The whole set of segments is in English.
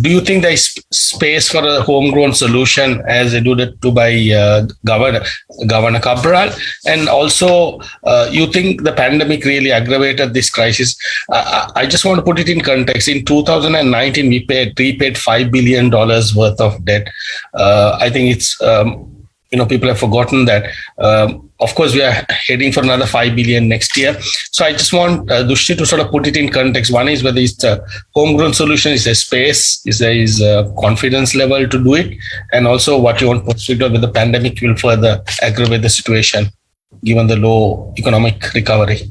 do you think there is space for a homegrown solution as alluded to by Governor Cabral? And also, you think the pandemic really aggravated this crisis? I just want to put it in context. In 2019, we repaid $5 billion worth of debt. I think it's, people have forgotten that. Of course, we are heading for another 5 billion next year. So I just want Dushni to sort of put it in context. One is whether it's a homegrown solution, is there space, is there a confidence level to do it, and also what you want to pursue whether the pandemic will further aggravate the situation given the low economic recovery.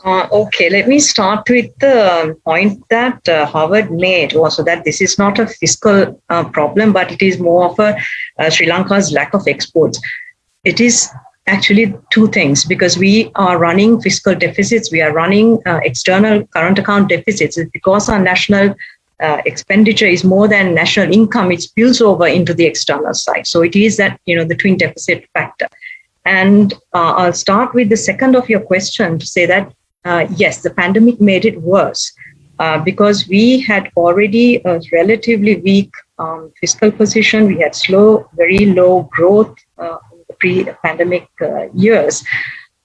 Okay, let me start with the point that Howard made, also that this is not a fiscal problem, but it is more of a Sri Lanka's lack of exports. It is actually two things, because we are running fiscal deficits, we are running external current account deficits. It's because our national expenditure is more than national income, it spills over into the external side. So it is that, the twin deficit factor. And I'll start with the second of your question to say that, yes, the pandemic made it worse because we had already a relatively weak fiscal position. We had very low growth pre-pandemic years.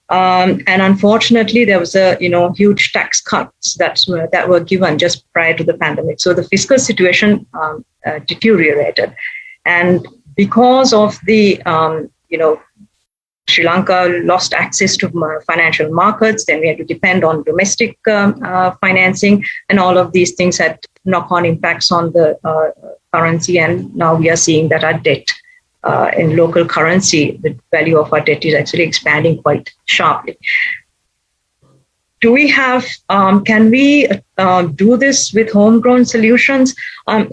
And unfortunately, there was a huge tax cuts that were given just prior to the pandemic. So the fiscal situation deteriorated. And because of the, Sri Lanka lost access to financial markets, then we had to depend on domestic financing, and all of these things had knock-on impacts on the currency. And now we are seeing that our debt in local currency, the value of our debt is actually expanding quite sharply. Do we have, can we do this with homegrown solutions?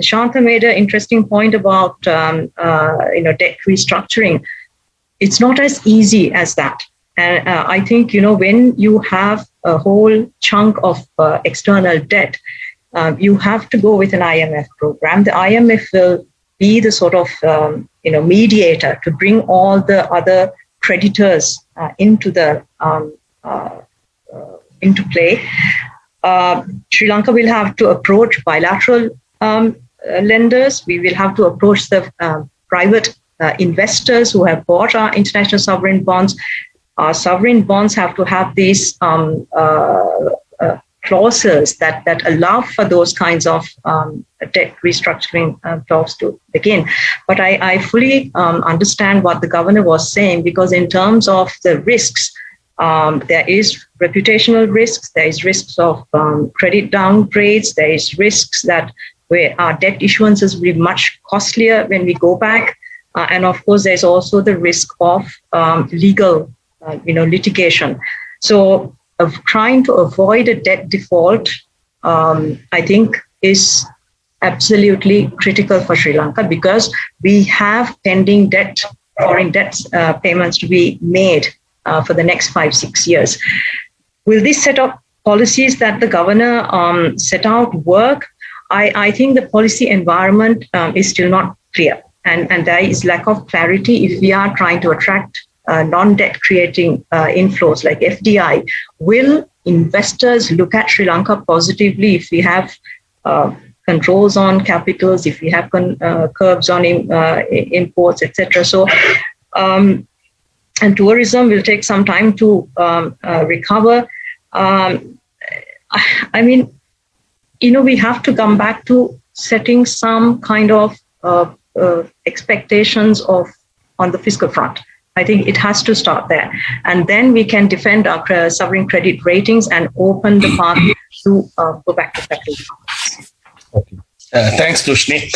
Shanta made an interesting point about, debt restructuring. It's not as easy as that. And I think, when you have a whole chunk of external debt, you have to go with an IMF program. The IMF will be the sort of, mediator to bring all the other creditors into play. Sri Lanka will have to approach bilateral lenders. We will have to approach the private investors who have bought our international sovereign bonds. Our sovereign bonds have to have these clauses that allow for those kinds of debt restructuring talks to begin. But I fully understand what the governor was saying, because in terms of the risks, there is reputational risks, there is risks of credit downgrades, there is risks that where our debt issuances will be much costlier when we go back. And of course, there's also the risk of legal, litigation. So trying to avoid a debt default, I think, is absolutely critical for Sri Lanka, because we have pending foreign debt payments to be made for the next 5-6 years. Will this set of policies that the governor set out work? I think the policy environment is still not clear. And there is lack of clarity if we are trying to attract non-debt creating inflows like FDI. Will investors look at Sri Lanka positively if we have controls on capitals, if we have curbs on imports, etc.? So, and tourism will take some time to recover. We have to come back to setting some kind of expectations on the fiscal front. I think it has to start there. And then we can defend our sovereign credit ratings and open the path to go back to capital markets. Okay. Thanks, Dushni.